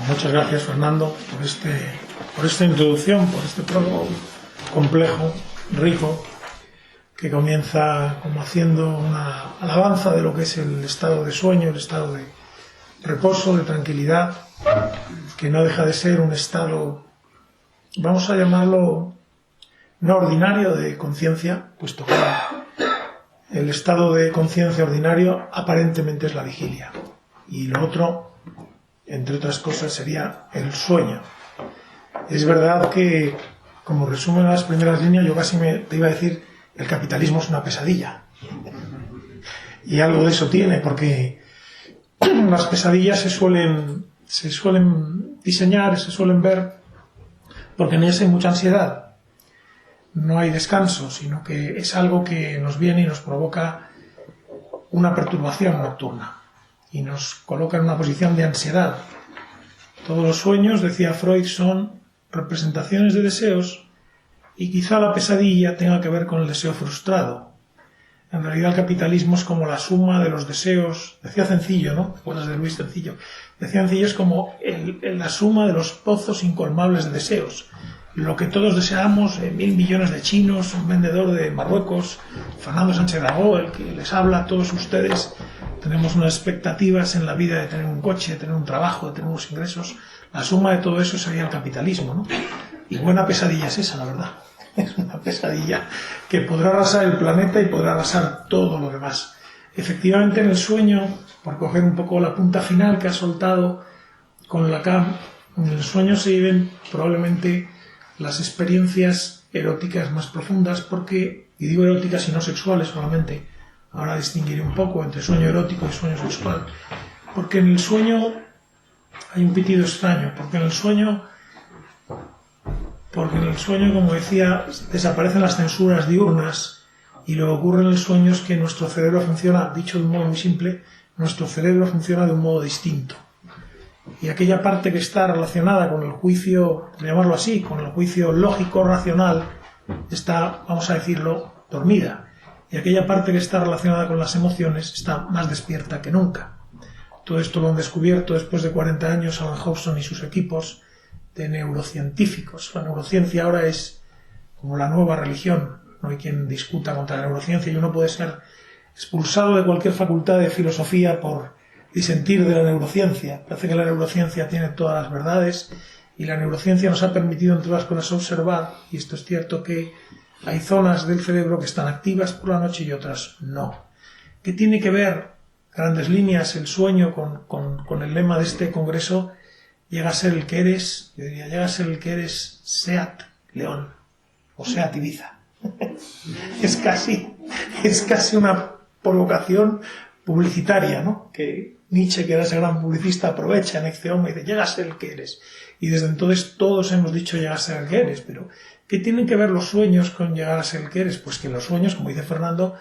Muchas gracias, Fernando, por esta introducción, por este prólogo complejo, rico, que comienza como haciendo una alabanza de lo que es el estado de sueño, el estado de reposo, de tranquilidad, que no deja de ser un estado, vamos a llamarlo, no ordinario de conciencia, puesto que el estado de conciencia ordinario aparentemente es la vigilia, y lo otro, entre otras cosas, sería el sueño. Es verdad que, como resumen las primeras líneas, yo casi te iba a decir, el capitalismo es una pesadilla. Y algo de eso tiene, porque las pesadillas se suelen diseñar, se suelen ver, porque en ellas hay mucha ansiedad. No hay descanso, sino que es algo que nos viene y nos provoca una perturbación nocturna y nos coloca en una posición de ansiedad. Todos los sueños, decía Freud, son representaciones de deseos, y quizá la pesadilla tenga que ver con el deseo frustrado. En realidad el capitalismo es como la suma de los deseos. Decía Cencillo, ¿no? ¿Te acuerdas de Luis Cencillo? Decía Cencillo, es como la suma de los pozos incolmables de deseos. Lo que todos deseamos, 1.000 millones de chinos, un vendedor de Marruecos, Fernando Sánchez Dragó, el que les habla a todos ustedes, tenemos unas expectativas en la vida de tener un coche, de tener un trabajo, de tener unos ingresos. La suma de todo eso sería el capitalismo, ¿no? Y buena pesadilla es esa, la verdad. Es una pesadilla que podrá arrasar el planeta y podrá arrasar todo lo demás. Efectivamente, en el sueño, por coger un poco la punta final que ha soltado con Lacan, en el sueño se viven probablemente las experiencias eróticas más profundas, porque, y digo eróticas y no sexuales solamente, ahora distinguiré un poco entre sueño erótico y sueño sexual, porque en el sueño hay un pitido extraño, porque en el sueño, como decía, desaparecen las censuras diurnas, y lo que ocurre en el sueño es que nuestro cerebro funciona, dicho de un modo muy simple, nuestro cerebro funciona de un modo distinto. Y aquella parte que está relacionada con el juicio, por llamarlo así, con el juicio lógico-racional, está, vamos a decirlo, dormida. Y aquella parte que está relacionada con las emociones está más despierta que nunca. Todo esto lo han descubierto después de 40 años Alan Hobson y sus equipos de neurocientíficos. La neurociencia ahora es como la nueva religión. No hay quien discuta contra la neurociencia y uno puede ser expulsado de cualquier facultad de filosofía por disentir de la neurociencia. Parece que la neurociencia tiene todas las verdades y la neurociencia nos ha permitido, entre otras cosas, observar, y esto es cierto, que hay zonas del cerebro que están activas por la noche y otras no. ¿Qué tiene que ver, grandes líneas, el sueño con el lema de este congreso? Llega a ser el que eres, yo diría, llega a ser el que eres Seat León o Seat Ibiza. Es casi una provocación publicitaria, ¿no? Que Nietzsche, que era ese gran publicista, aprovecha en Ecce Homo y dice, llega a ser el que eres. Y desde entonces todos hemos dicho llega a ser el que eres, pero ¿qué tienen que ver los sueños con llegar a ser el que eres? Pues que en los sueños, como dice Fernando,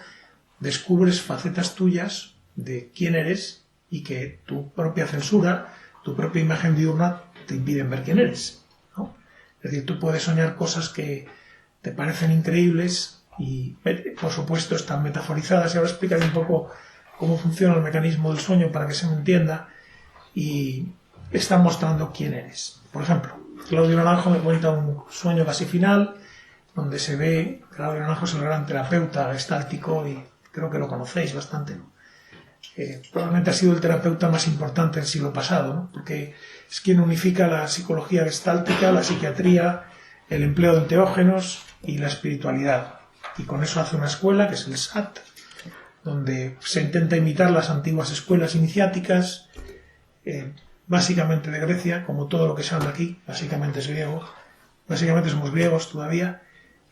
descubres facetas tuyas de quién eres y que tu propia censura, tu propia imagen diurna te impiden ver quién eres, ¿no? Es decir, tú puedes soñar cosas que te parecen increíbles y, por supuesto, están metaforizadas. Y ahora explicaré un poco cómo funciona el mecanismo del sueño para que se me entienda, y están mostrando quién eres. Por ejemplo, Claudio Naranjo me cuenta un sueño casi final donde se ve, Claudio Naranjo es el gran terapeuta gestáltico y creo que lo conocéis bastante, ¿no? Probablemente ha sido el terapeuta más importante del siglo pasado, ¿no? Porque es quien unifica la psicología gestáltica, la psiquiatría, el empleo de enteógenos y la espiritualidad. Y con eso hace una escuela que es el SAT, donde se intenta imitar las antiguas escuelas iniciáticas, básicamente de Grecia, como todo lo que se habla aquí, básicamente es griego, básicamente somos griegos todavía,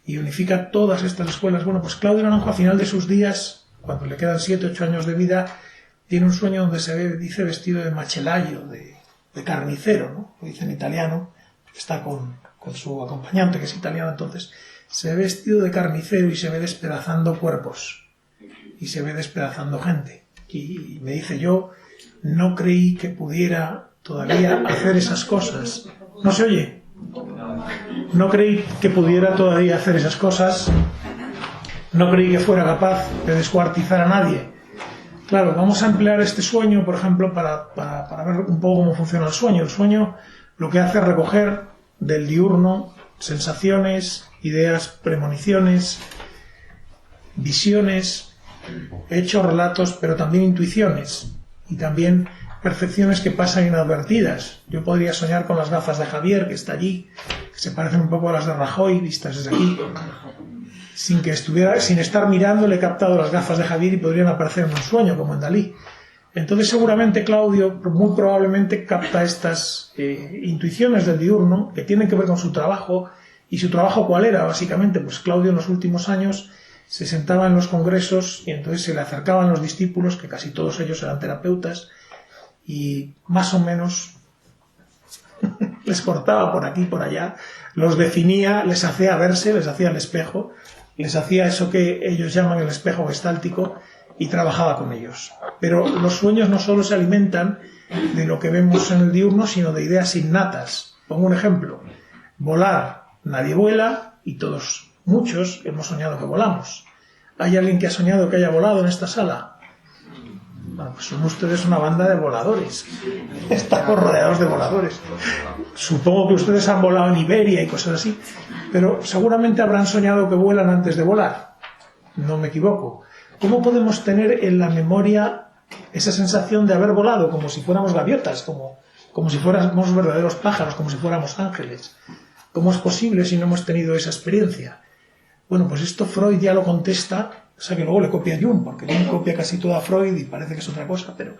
y unifica todas estas escuelas. Bueno, pues Claudio Naranjo, a final de sus días, cuando le quedan 7 o 8 años de vida, tiene un sueño donde se ve, dice, vestido de macellaio, de carnicero, ¿no? Lo dice en italiano, está con su acompañante, que es italiano, entonces se ve vestido de carnicero y se ve despedazando cuerpos y se ve despedazando gente. Y me dice, yo no creí que pudiera todavía hacer esas cosas. ¿No se oye? No creí que pudiera todavía hacer esas cosas. No creí que fuera capaz de descuartizar a nadie. Claro, vamos a emplear este sueño, por ejemplo, para ver un poco cómo funciona el sueño. El sueño lo que hace es recoger del diurno sensaciones, ideas, premoniciones, visiones, hechos, relatos, pero también intuiciones y también percepciones que pasan inadvertidas. Yo podría soñar con las gafas de Javier, que está allí, que se parecen un poco a las de Rajoy, vistas desde aquí. Sin estar mirando, le he captado las gafas de Javier y podrían aparecer en un sueño, como en Dalí. Entonces seguramente Claudio muy probablemente capta estas intuiciones del diurno que tienen que ver con su trabajo. ¿Y su trabajo cuál era? Básicamente, pues Claudio en los últimos años se sentaba en los congresos y entonces se le acercaban los discípulos, que casi todos ellos eran terapeutas, y más o menos les cortaba por aquí y por allá, los definía, les hacía verse, les hacía el espejo, les hacía eso que ellos llaman el espejo gestáltico y trabajaba con ellos. Pero los sueños no solo se alimentan de lo que vemos en el diurno, sino de ideas innatas. Pongo un ejemplo. Volar. Nadie vuela y todos, muchos, hemos soñado que volamos. ¿Hay alguien que ha soñado que haya volado en esta sala? Bueno, pues son ustedes una banda de voladores. Estamos rodeados de voladores. Supongo que ustedes han volado en Iberia y cosas así, pero seguramente habrán soñado que vuelan antes de volar. No me equivoco. ¿Cómo podemos tener en la memoria esa sensación de haber volado, como si fuéramos gaviotas, como si fuéramos verdaderos pájaros, como si fuéramos ángeles? ¿Cómo es posible si no hemos tenido esa experiencia? Bueno, pues esto Freud ya lo contesta, o sea que luego le copia a Jung, porque Jung copia casi todo a Freud y parece que es otra cosa, pero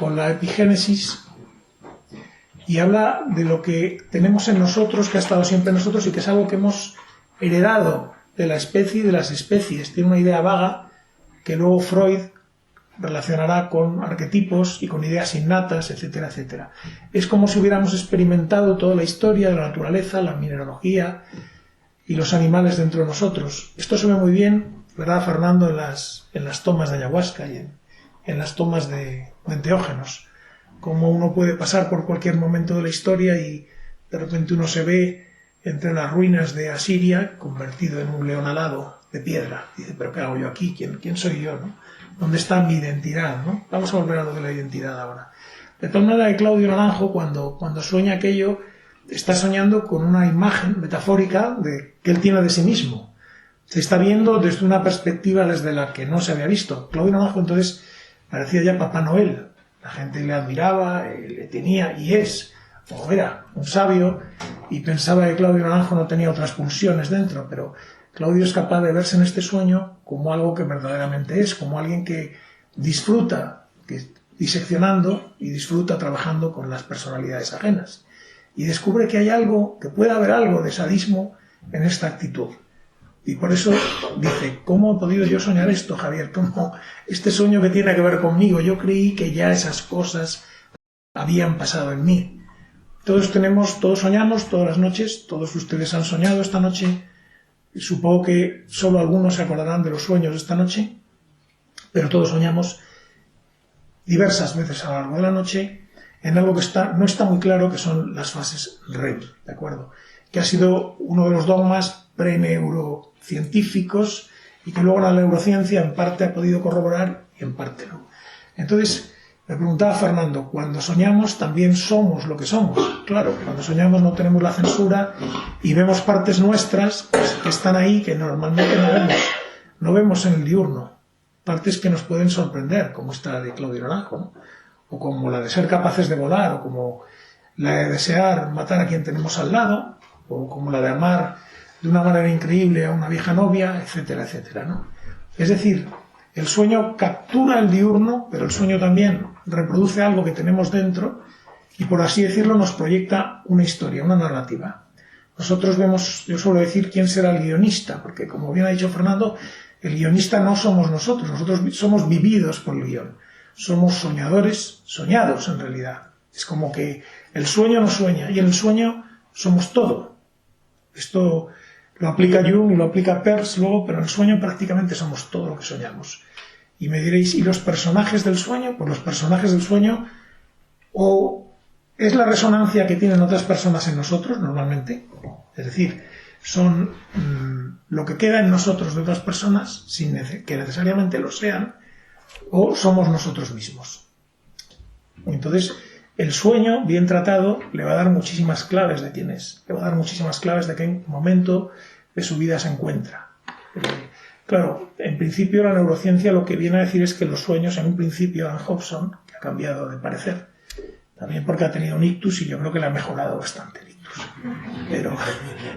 con la epigénesis, y habla de lo que tenemos en nosotros, que ha estado siempre en nosotros y que es algo que hemos heredado de la especie y de las especies. Tiene una idea vaga que luego Freud relacionará con arquetipos y con ideas innatas, etcétera, etcétera. Es como si hubiéramos experimentado toda la historia de la naturaleza, la mineralogía y los animales dentro de nosotros. Esto se ve muy bien, ¿verdad, Fernando?, en las tomas de ayahuasca y en las tomas de enteógenos. Como uno puede pasar por cualquier momento de la historia y de repente uno se ve entre las ruinas de Asiria convertido en un león alado de piedra. Dice, ¿pero qué hago yo aquí? ¿Quién soy yo, no? ¿Dónde está mi identidad, no? Vamos a volver a lo de la identidad ahora. De tal manera que Claudio Naranjo, cuando sueña aquello, está soñando con una imagen metafórica que él tiene de sí mismo. Se está viendo desde una perspectiva desde la que no se había visto. Claudio Naranjo entonces parecía ya Papá Noel. La gente le admiraba, le tenía y es, o era, un sabio, y pensaba que Claudio Naranjo no tenía otras pulsiones dentro, pero Claudio es capaz de verse en este sueño como algo que verdaderamente es, como alguien que disfruta diseccionando y disfruta trabajando con las personalidades ajenas. Y descubre que hay algo, que puede haber algo de sadismo en esta actitud. Y por eso dice, ¿cómo he podido yo soñar esto, Javier? ¿Cómo este sueño que tiene que ver conmigo? Yo creí que ya esas cosas habían pasado en mí. Todos soñamos todas las noches, todos ustedes han soñado esta noche. Supongo que solo algunos se acordarán de los sueños de esta noche, pero todos soñamos diversas veces a lo largo de la noche en algo que no está muy claro, que son las fases REM, ¿de acuerdo? Que ha sido uno de los dogmas pre-neurocientíficos y que luego la neurociencia en parte ha podido corroborar y en parte no. Entonces, me preguntaba Fernando, cuando soñamos también somos lo que somos. Claro, cuando soñamos no tenemos la censura y vemos partes nuestras que están ahí que normalmente no vemos en el diurno. Partes que nos pueden sorprender, como esta de Claudio Naranjo, ¿no? O como la de ser capaces de volar, o como la de desear matar a quien tenemos al lado, o como la de amar de una manera increíble a una vieja novia, etcétera, etcétera, ¿no? Es decir, el sueño captura el diurno, pero el sueño también reproduce algo que tenemos dentro y, por así decirlo, nos proyecta una historia, una narrativa. Nosotros vemos, yo suelo decir, quién será el guionista, porque como bien ha dicho Fernando, el guionista no somos nosotros somos vividos por el guión. Somos soñadores, soñados en realidad. Es como que el sueño nos sueña y en el sueño somos todo. Esto lo aplica Jung y lo aplica Peirce luego, pero en el sueño prácticamente somos todo lo que soñamos. Y me diréis, ¿y los personajes del sueño? Pues los personajes del sueño o es la resonancia que tienen otras personas en nosotros normalmente, es decir, son lo que queda en nosotros de otras personas sin que necesariamente lo sean, o somos nosotros mismos. Entonces, el sueño, bien tratado, le va a dar muchísimas claves de quién es, le va a dar muchísimas claves de qué momento de su vida se encuentra. Claro, en principio la neurociencia lo que viene a decir es que los sueños, en un principio, Adam Hobson, que ha cambiado de parecer, también porque ha tenido un ictus y yo creo que le ha mejorado bastante el ictus, pero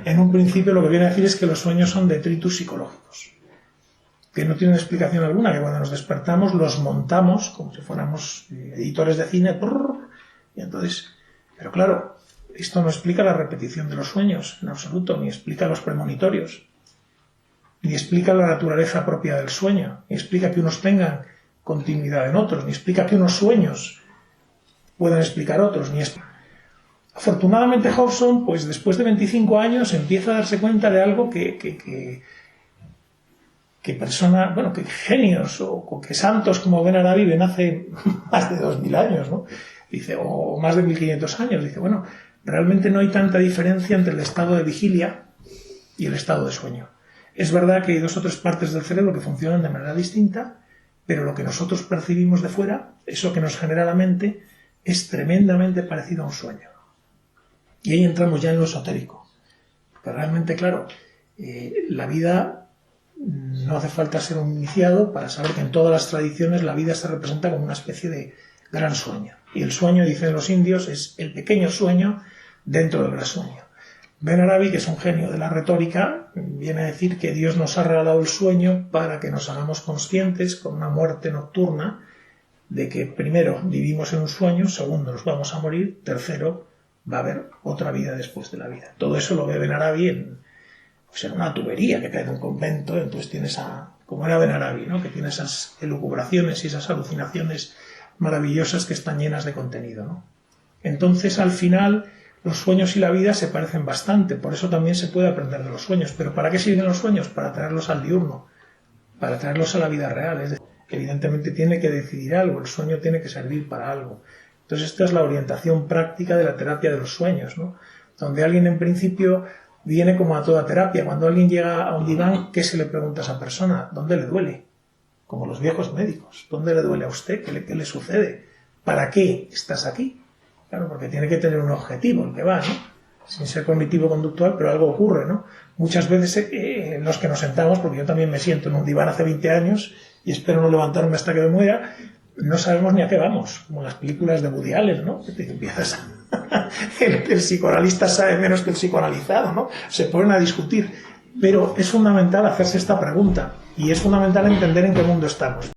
en un principio lo que viene a decir es que los sueños son detritus psicológicos, que no tienen explicación alguna, que cuando nos despertamos los montamos como si fuéramos editores de cine, y entonces, pero claro, esto no explica la repetición de los sueños en absoluto, ni explica los premonitorios, ni explica la naturaleza propia del sueño, ni explica que unos tengan continuidad en otros, ni explica que unos sueños puedan explicar otros, ni Afortunadamente Hobson, pues después de 25 años, empieza a darse cuenta de algo que genios o que santos como Ben Arabi ven hace más de 2000 años, ¿no? Dice, o más de 1500 años. Dice, bueno, realmente no hay tanta diferencia entre el estado de vigilia y el estado de sueño. Es verdad que hay dos o tres partes del cerebro que funcionan de manera distinta, pero lo que nosotros percibimos de fuera, eso que nos genera la mente, es tremendamente parecido a un sueño. Y ahí entramos ya en lo esotérico. Pero realmente, claro, la vida, no hace falta ser un iniciado para saber que en todas las tradiciones la vida se representa como una especie de gran sueño. Y el sueño, dicen los indios, es el pequeño sueño dentro del gran sueño. Ben Arabi, que es un genio de la retórica, viene a decir que Dios nos ha regalado el sueño para que nos hagamos conscientes con una muerte nocturna de que primero vivimos en un sueño, segundo nos vamos a morir, tercero va a haber otra vida después de la vida. Todo eso lo ve Ben Arabi en una tubería que cae de un convento, entonces tienes como era Ben Arabi, ¿no? Que tiene esas elucubraciones y esas alucinaciones maravillosas que están llenas de contenido, ¿no? Entonces, al final, los sueños y la vida se parecen bastante, por eso también se puede aprender de los sueños. ¿Pero para qué sirven los sueños? Para traerlos al diurno, para traerlos a la vida real. Es decir, evidentemente tiene que decidir algo, el sueño tiene que servir para algo. Entonces, esta es la orientación práctica de la terapia de los sueños, ¿no? Donde alguien, en principio, viene como a toda terapia. Cuando alguien llega a un diván, ¿qué se le pregunta a esa persona? ¿Dónde le duele? Como los viejos médicos. ¿Dónde le duele a usted? ¿Qué le sucede? ¿Para qué estás aquí? Claro, porque tiene que tener un objetivo el que va, ¿no? Sin ser cognitivo-conductual, pero algo ocurre, ¿no? Muchas veces los que nos sentamos, porque yo también me siento en un diván hace 20 años y espero no levantarme hasta que me muera, no sabemos ni a qué vamos, como en las películas de Woody Allen, ¿no? Que te empiezas el psicoanalista sabe menos que el psicoanalizado, ¿no? Se ponen a discutir. Pero es fundamental hacerse esta pregunta y es fundamental entender en qué mundo estamos.